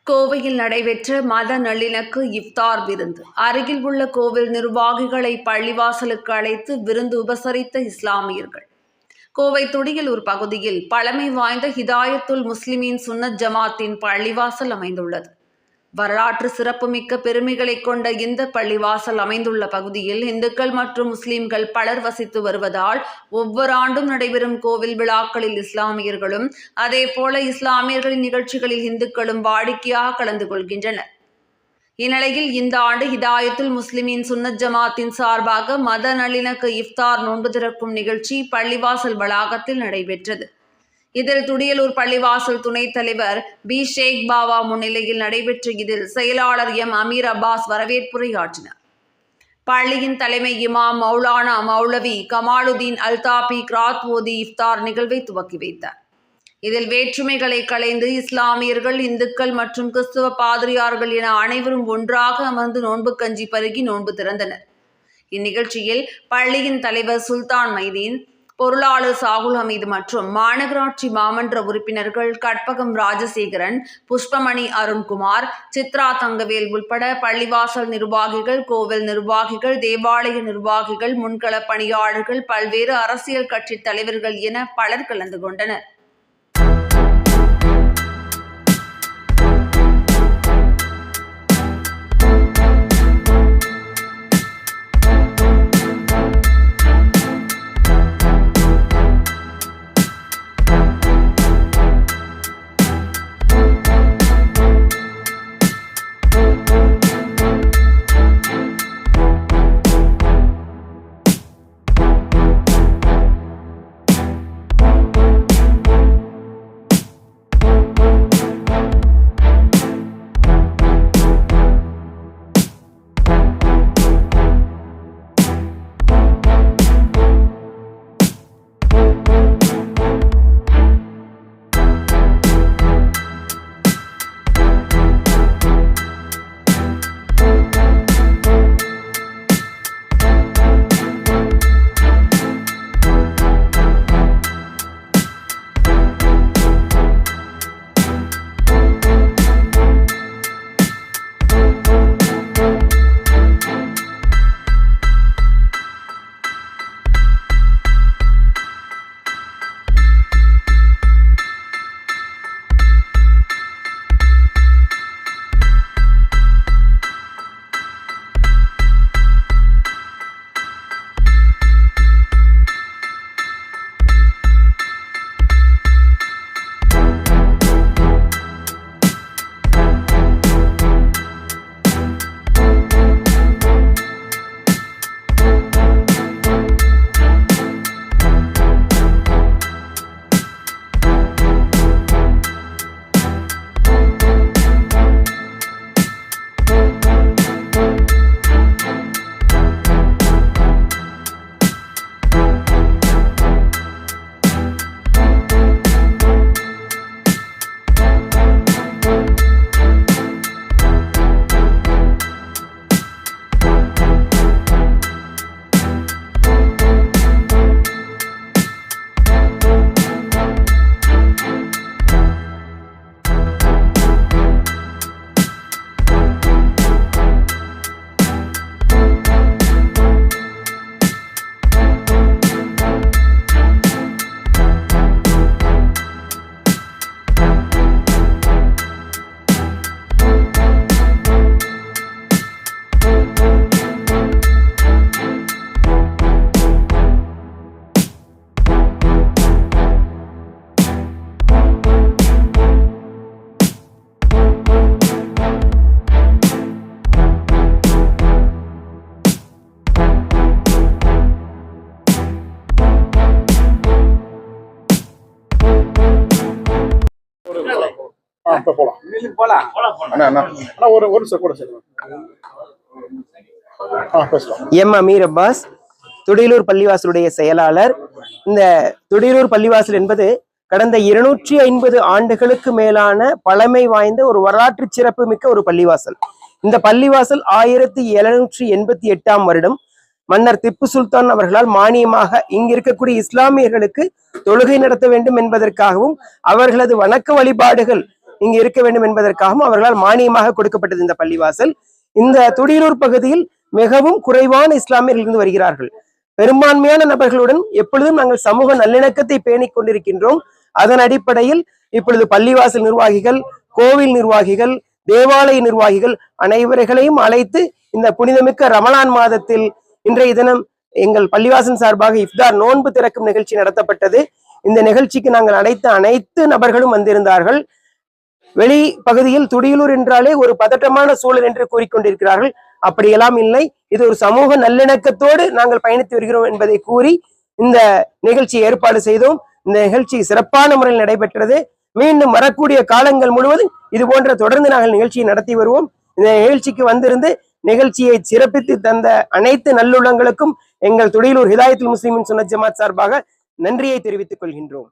கோவையில் நடைபெற்ற மத நல்லிணக்க இஃப்தார் விருந்து. அருகில் உள்ள கோவில் நிர்வாகிகளை பள்ளிவாசலுக்கு அழைத்து விருந்து உபசரித்த இஸ்லாமியர்கள். கோவை துடியலூர் பகுதியில் பழமை வாய்ந்த ஹிதாயத்துல் முஸ்லிமீன் சுன்னத் ஜமாத்தின் பள்ளிவாசல் அமைந்துள்ளது. வரலாற்று சிறப்புமிக்க பெருமைகளை கொண்ட இந்த பள்ளிவாசல் அமைந்துள்ள பகுதியில் இந்துக்கள் மற்றும் முஸ்லிம்கள் பலர் வசித்து வருவதால் ஒவ்வொரு ஆண்டும் நடைபெறும் கோவில் விழாக்களில் இஸ்லாமியர்களும் அதேபோல இஸ்லாமியர்களின் நிகழ்ச்சிகளில் இந்துக்களும் வாடிக்கையாக கலந்து கொள்கின்றனர். இந்நிலையில் இந்த ஆண்டு ஹிதாயத்துல் முஸ்லிமீன் சுன்னத் ஜமாத்தின் சார்பாக மத நல்லிணக்க இஃப்தார் நோன்பு திறக்கும் நிகழ்ச்சி பள்ளிவாசல் வளாகத்தில் நடைபெற்றது. இதில் துடியலூர் பள்ளிவாசல் துணைத் தலைவர் பி ஷேக் பாவா முன்னிலையில் நடைபெற்ற இதில் செயலாளர் எம் அமீர் அப்பாஸ் வரவேற்புரையாற்றினார். பள்ளியின் தலைமை இமாம் மௌலானா மௌலவி கமாலுதீன் அல்தாபி கிராத் ஓதி இஃப்தார் நிகழ்வை துவக்கி வைத்தார். இதில் வேற்றுமைகளை களைந்து இஸ்லாமியர்கள், இந்துக்கள் மற்றும் கிறிஸ்துவ பாதிரியார்கள் என அனைவரும் ஒன்றாக அமர்ந்து நோன்பு கஞ்சி பருகி நோன்பு திறந்தனர். இந்நிகழ்ச்சியில் பள்ளியின் தலைவர் சுல்தான் மைதீன், பொருளாளர் சாகுல் ஹமீது மற்றும் மாநகராட்சி மாமன்ற உறுப்பினர்கள் கற்பகம் ராஜசேகரன், புஷ்பமணி அருண்குமார், சித்ரா தங்கவேல் உள்பட பள்ளிவாசல் நிர்வாகிகள், கோவில் நிர்வாகிகள், தேவாலய நிர்வாகிகள், முன்கள பணியாளர்கள், பல்வேறு அரசியல் கட்சி தலைவர்கள் என பலர் கலந்து கொண்டனர். எம் அமீர் அப்பாஸ், துடியலூர் பள்ளிவாசலுடைய செயலாளர். இந்த துடியலூர் பள்ளிவாசல் என்பது கடந்த 250 ஆண்டுகளுக்கு மேலான பழமை வாய்ந்த ஒரு வரலாற்று சிறப்பு மிக்க ஒரு பள்ளிவாசல். இந்த பள்ளிவாசல் 1788ஆம் வருடம் மன்னர் திப்பு சுல்தான் அவர்களால் மானியமாக இங்கு இருக்கக்கூடிய இஸ்லாமியர்களுக்கு தொழுகை நடத்த வேண்டும் என்பதற்காகவும் அவர்களது வணக்க வழிபாடுகள் இங்கு இருக்க வேண்டும் என்பதற்காகவும் அவர்களால் மானியமாக கொடுக்கப்பட்டது இந்த பள்ளிவாசல். இந்த துடியலூர் பகுதியில் மிகவும் குறைவான இஸ்லாமியர்கள் இருந்து வருகிறார்கள். பெரும்பான்மையான நபர்களுடன் எப்பொழுதும் நாங்கள் சமூக நல்லிணக்கத்தை பேணிக் கொண்டிருக்கின்றோம். அதன் அடிப்படையில் இப்பொழுது பள்ளிவாசல் நிர்வாகிகள், கோவில் நிர்வாகிகள், தேவாலய நிர்வாகிகள் அனைவர்களையும் அழைத்து இந்த புனிதமிக்க ரமலான் மாதத்தில் இன்றைய தினம் எங்கள் பள்ளிவாசல் சார்பாக இஃப்தார் நோன்பு திறக்கும் நிகழ்ச்சி நடத்தப்பட்டது. இந்த நிகழ்ச்சிக்கு நாங்கள் அழைத்த அனைத்து நபர்களும் வந்திருந்தார்கள். வெளி பகுதியில் துடியலூர் என்றாலே ஒரு பதட்டமான சூழல் என்று கூறிக்கொண்டிருக்கிறார்கள். அப்படியெல்லாம் இல்லை. இது ஒரு சமூக நல்லிணக்கத்தோடு நாங்கள் பயணித்து வருகிறோம் என்பதை கூறி இந்த நிகழ்ச்சி ஏற்பாடு செய்தோம். இந்த நிகழ்ச்சி சிறப்பான முறையில் நடைபெற்றது. மீண்டும் வரக்கூடிய காலங்கள் முழுவதும் இது போன்ற தொடர்ந்து நாங்கள் நிகழ்ச்சியை நடத்தி வருவோம். இந்த நிகழ்ச்சிக்கு வந்திருந்து நிகழ்ச்சியை சிறப்பித்து தந்த அனைத்து நல்லுள்ளங்களுக்கும் எங்கள் துடியலூர் ஹிதாயத்துல் முஸ்லிமின் சுன்னத் ஜமாத் சார்பாக நன்றியை தெரிவித்துக் கொள்கின்றோம்.